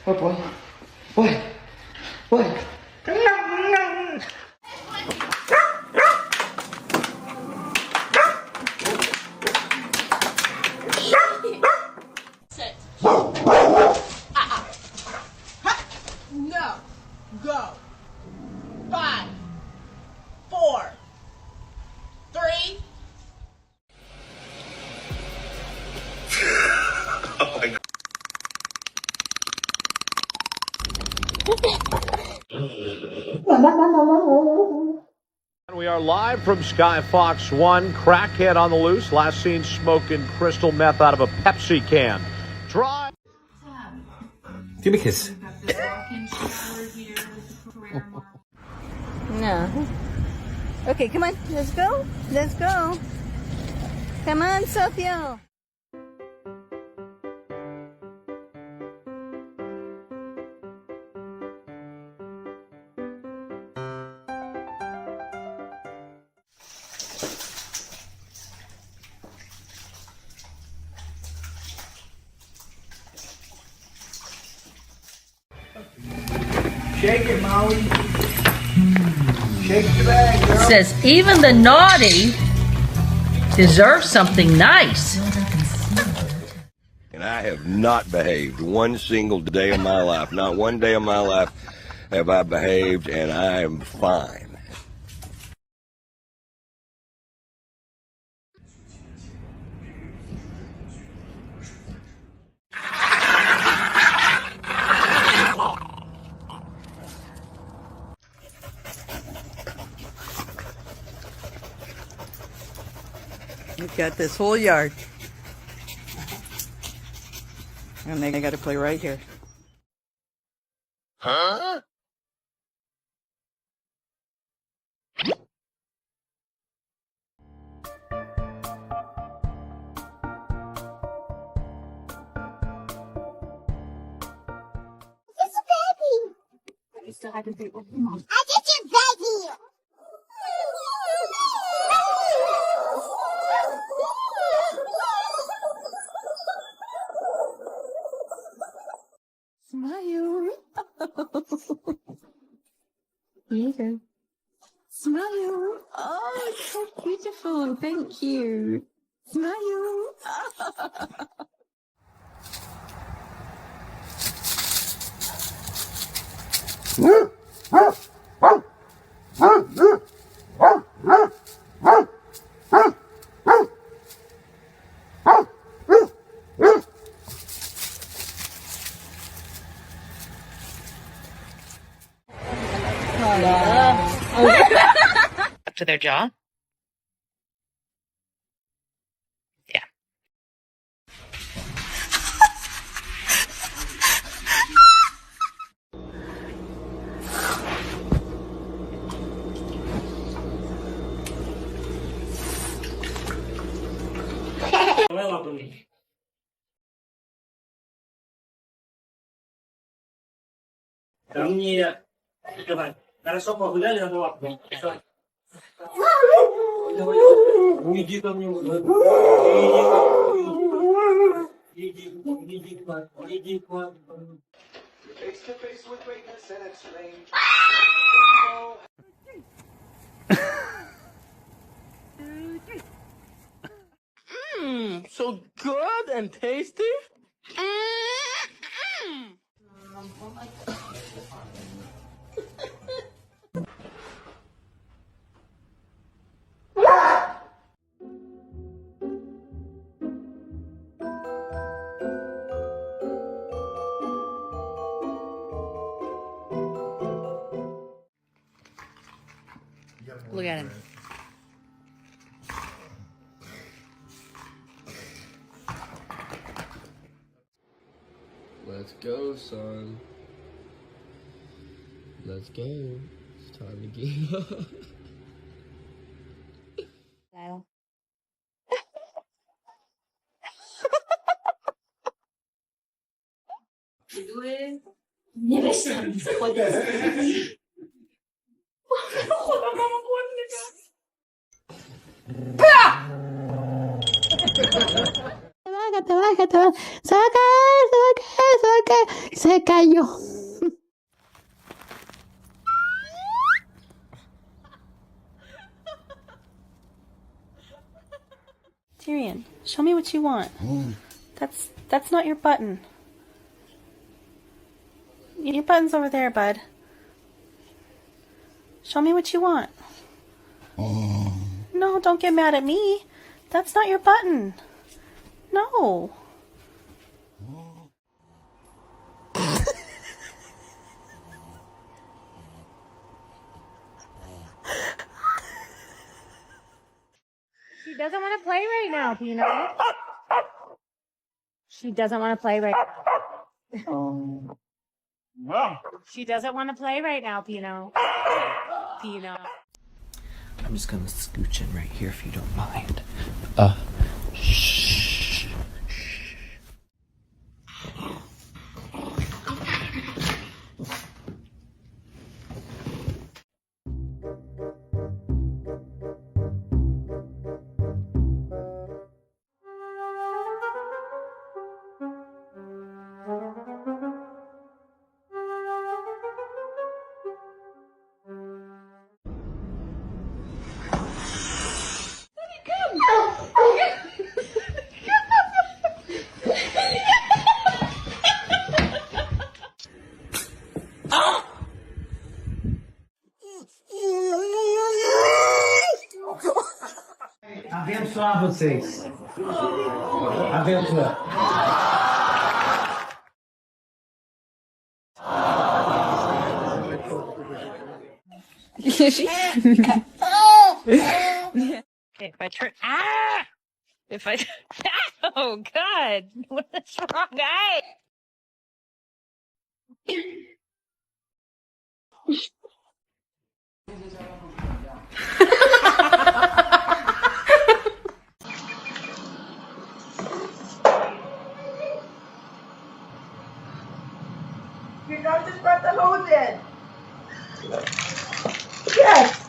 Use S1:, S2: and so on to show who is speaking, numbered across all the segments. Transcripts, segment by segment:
S1: What, boy? What? What?
S2: Sit.
S3: No. Go. 5, 4, 3.
S4: Oh my God.
S5: We are live from Sky Fox 1. Crackhead on the loose. Last seen smoking crystal meth out of a Pepsi can. Drive.
S1: Give me a kiss.
S6: No. Okay, come on. Let's go. Let's go. Come on, Sophia.
S1: Shake it, Molly. Shake the bag, girl.
S2: Says even the naughty deserve something nice.
S4: And I have not behaved one single day of my life. Not one day of my life have I behaved, and I am fine.
S6: We've got this whole yard. And they got to play right here.
S4: Huh?
S6: Smile. Here you go. Smile. Oh, it's so beautiful. Thank you. Smile.
S2: Up to their jaw. Yeah.
S1: Face to face with greatness and it's strange.
S7: So good and tasty.
S2: Look at him.
S7: Let's go, son. Let's go. It's time to get up.
S6: Style.
S2: Nie weź tam,
S6: Te baja, te baja. Saca, saca, saca.
S8: Se cayó.
S6: Tyrion, show me what you want. That's not your button. Your button's over there, bud. Show me what you want. No, don't get mad at me. That's not your button. No.
S9: She doesn't want to play right now, Pino. She doesn't want to play right now. She doesn't want to play right now, Pino. Pino.
S7: I'm just gonna scooch in right here if you don't mind. Shh.
S10: Abençoar vocês. Abençoar.
S9: If I turn, if I, oh God, what's wrong, guy?
S3: Your dog just brought the hose in. Yes.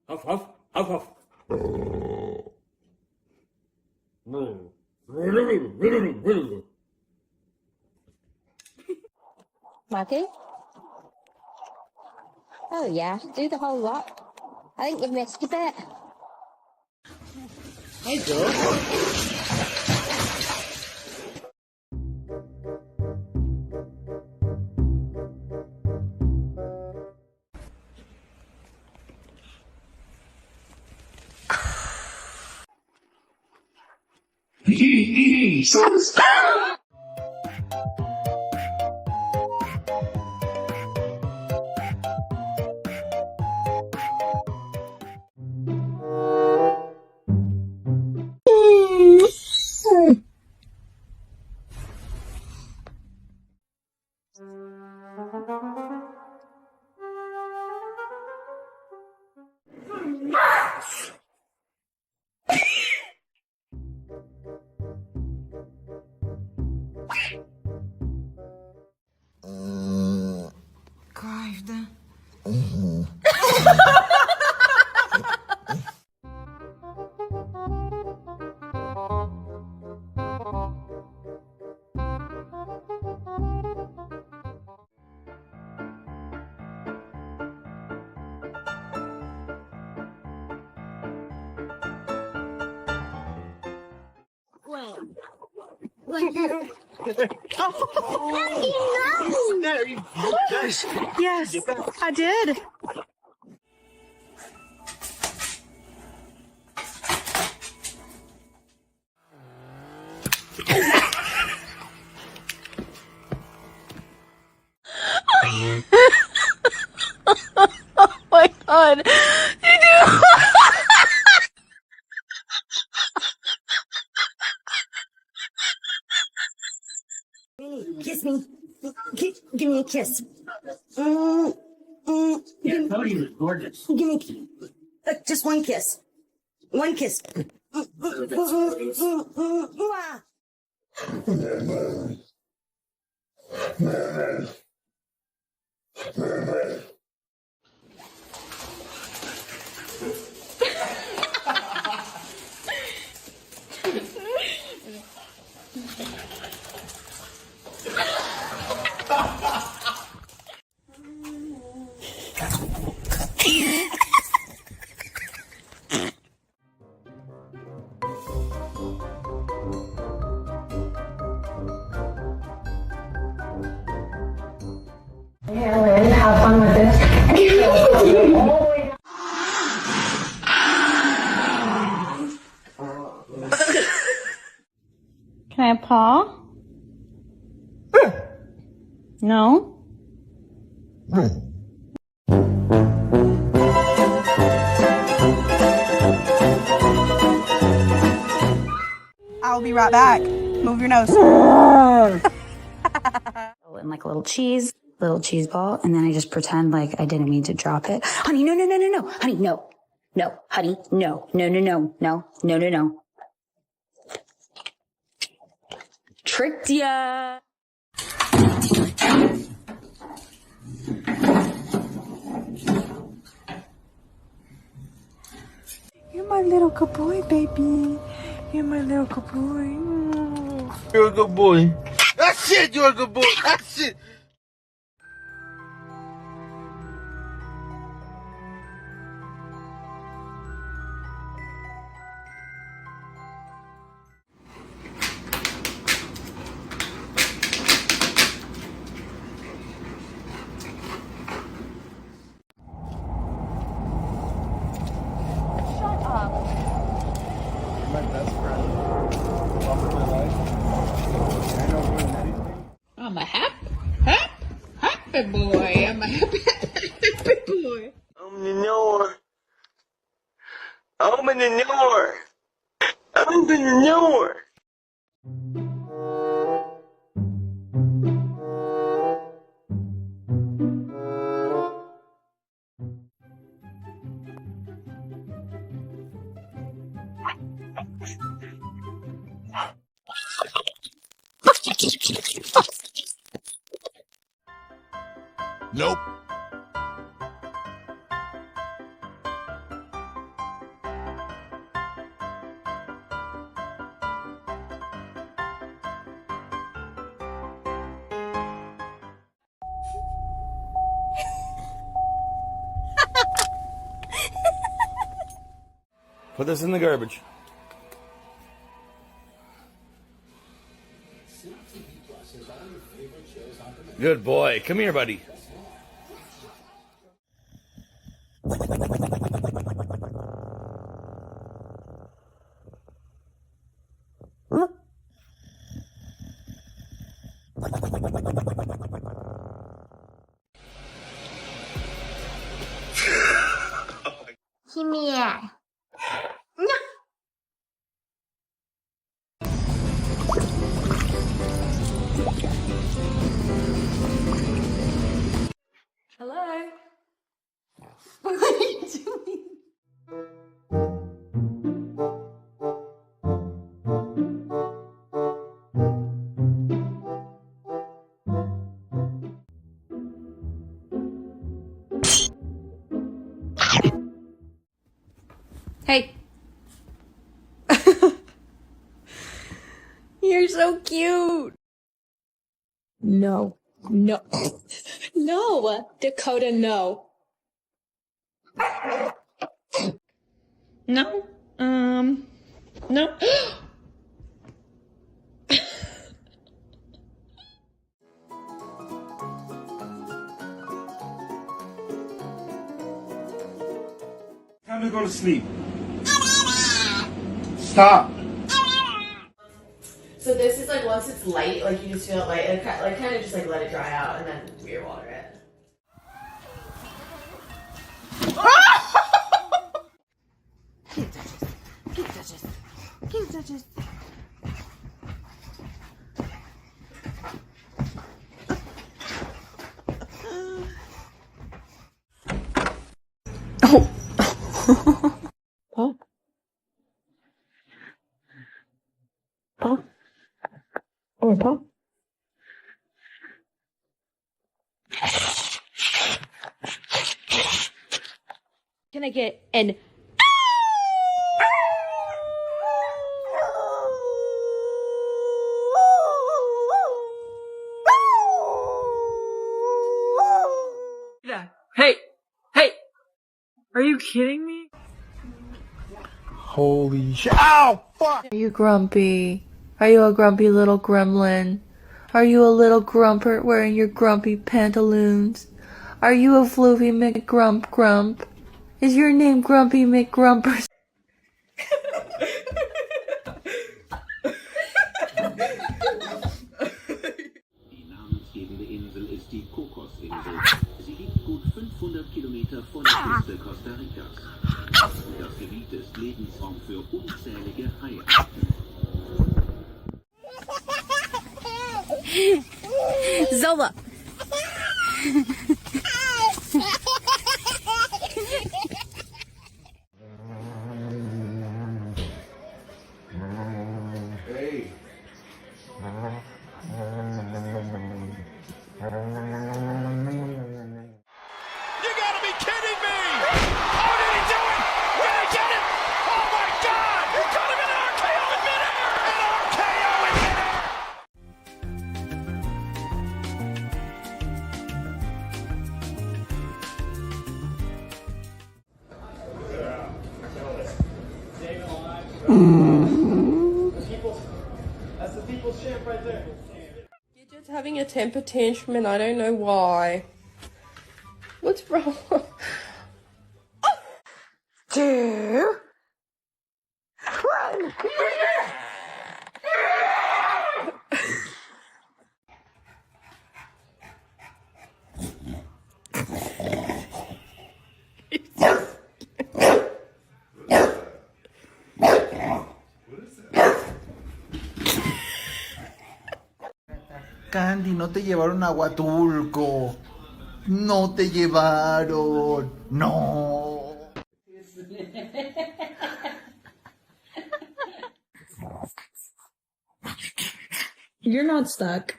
S10: Huff, huff, huff, huff.
S8: Marky? Oh yeah, do the whole lot. I think you've missed a bit.
S10: Hey, Joe.
S11: Kaydı.
S3: Yes, I did. Oh my God. You do.
S11: Kiss me. Give me a kiss.
S10: Yeah, Cody was gorgeous.
S11: Give me. Just one kiss. One kiss.
S12: Have fun with this.
S6: Can I have paw? No?
S3: I'll be right back. Move your nose.
S13: And like a little cheese ball, and then I just pretend like I didn't mean to drop it. Honey, no, honey, no, honey, no. Tricked ya.
S3: You're my little good boy, baby. You're my little good boy.
S14: You're a good boy. That's it, you're a good boy. That's it.
S1: My best friend. Love of my life. I know more than anything.
S9: I'm a happy boy. I'm a happy boy.
S14: Open the door. Open the door. Open the door.
S4: Nope. Put this in the garbage. Good boy. Come here, buddy.
S8: Come here.
S6: Hello? What are you doing? Hey. You're so cute.
S12: No. No. No. Dakota, no.
S9: No. No.
S1: Time to go to sleep. Stop.
S15: So this is like once it's light, like you just feel it light, like kind of just like let it dry out and then we water it.
S3: Keep touches. Keep touches.
S6: Oh.
S12: Okay.
S9: Can I get an
S3: Hey! Hey! Are you kidding me?
S1: Holy shit. Ow! Fuck!
S3: Are you grumpy? Are you a grumpy little gremlin? Are you a little grumper wearing your grumpy pantaloons? Are you a floofy McGrump? Is your name Grumpy McGrumpers?
S16: Die namensgebende Insel ist die Kokosinsel. Sie liegt gut 500 Kilometer von der Küste Costa Ricas. Das Gebiet ist Lebensraum für unzählige Haiarten.
S6: Zola.
S1: Hey.
S5: You gotta be kidding me! Oh, did he do it? Did he get it? Oh my God! He got him in an RKO in midair! An RKO in midair!
S10: That's the people's champ right there. You're just having a temper tantrum and I don't know why. What's wrong?
S3: Two. One.
S1: Candy, no te llevaron a Huatulco. No te llevaron. No.
S12: You're not stuck.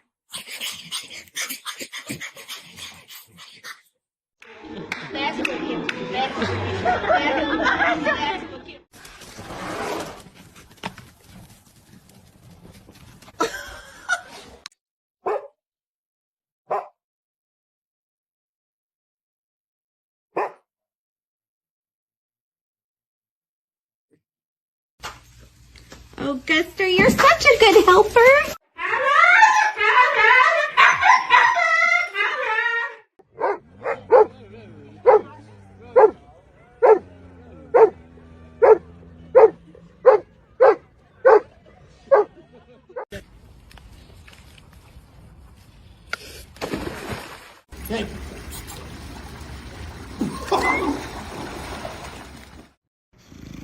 S8: That's a good kid. That's a good kid. That's a good kid.
S6: Oh, Guster, you're such a good helper.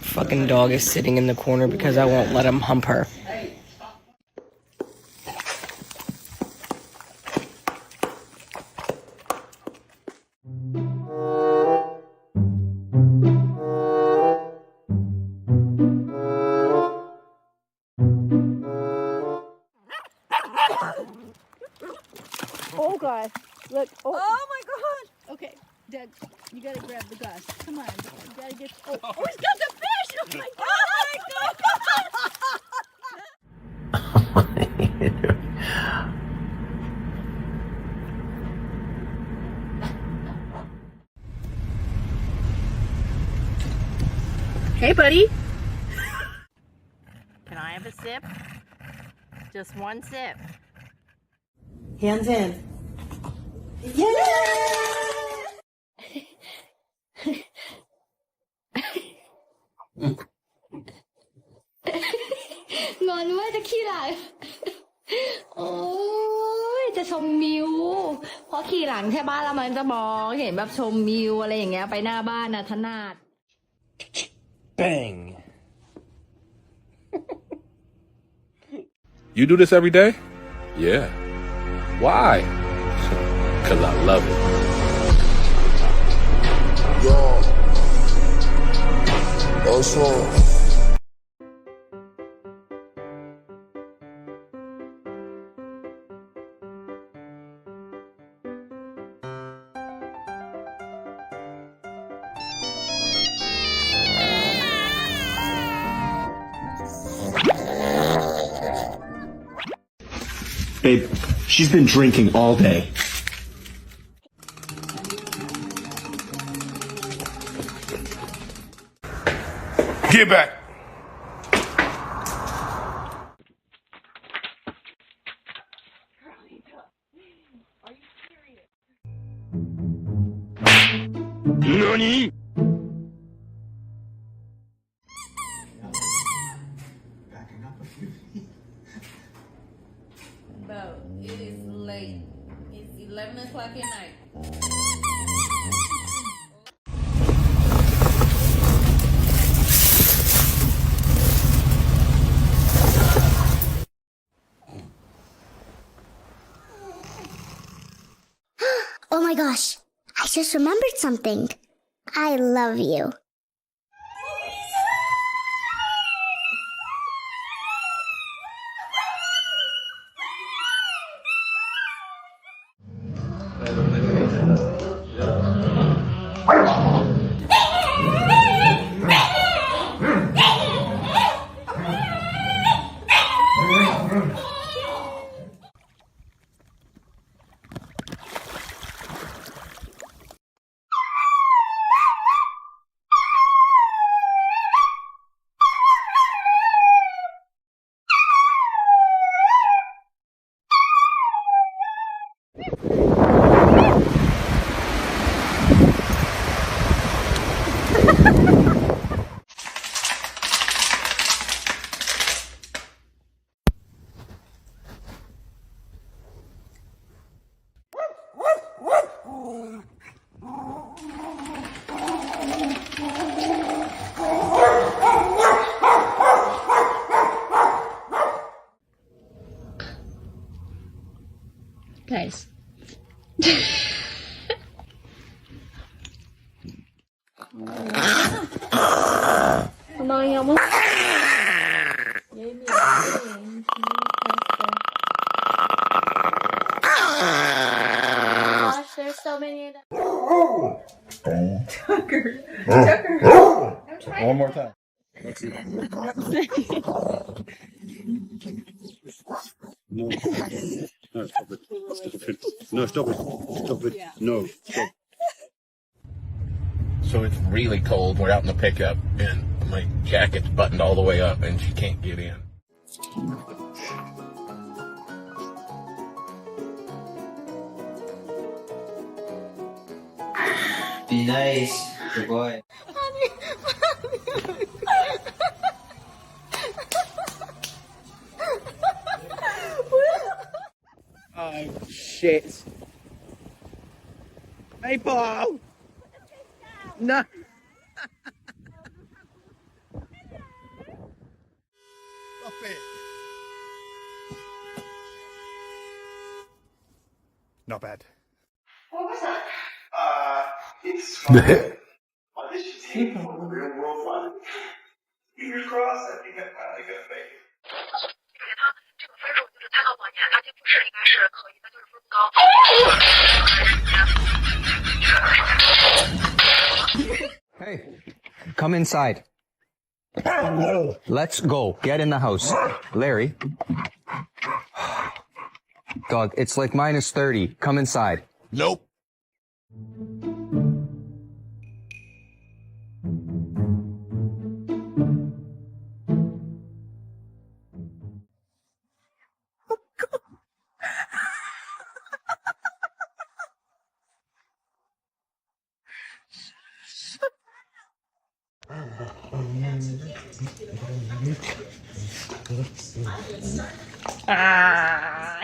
S7: Fucking dog is sitting in the corner because I won't let him hump her.
S6: Oh, God. Look. Oh, my God. Okay, Doug, you got to grab the Gus. Come on. You got to get... Oh, he's got the fish. Oh, my God.
S2: Hey, buddy. Can I have a sip? Just one sip.
S11: Hands in.
S12: Ngon quáจะขี้หลังโอ้ยจะชมวิวเพราะขี่หลังแค่บ้านแล้วมันจะมองเห็นแบบชมวิวอะไรอย่างเงี้ยไปหน้าบ้านนะถนัด
S10: Bang.
S17: You do this every day? Yeah. Why? 'Cause I love it.
S14: Yo. Also.
S1: เ
S14: Yo.
S18: Babe, she's been drinking all day.
S14: Get back.
S4: NANI?!
S12: Bro, it is late. It's 11 o'clock at night.
S19: Oh my gosh, I just remembered something. I love you.
S2: Guys.
S12: Nói không á? Gosh, there's so many.
S1: Tucker. One more time.
S18: No, stop it. Stop it. No, stop it. Stop it. No, stop.
S17: So it's really cold. We're out in the pickup, and my jacket's buttoned all the way up, and she can't get in.
S20: Be nice, good boy.
S1: Oh, shit. Hey, Paul! No! Stop it. Not bad.
S8: What was that?
S14: It's fun. What did she take from real world fun? Fingers crossed, I think I finally got a baby.
S8: 这个分数就是参考往年，它就不是应该是可以的，就是分不高。
S21: Hey, come inside. Let's go. Get in the house. Larry. Dog, it's like minus 30. Come inside.
S14: Nope.
S2: Ah.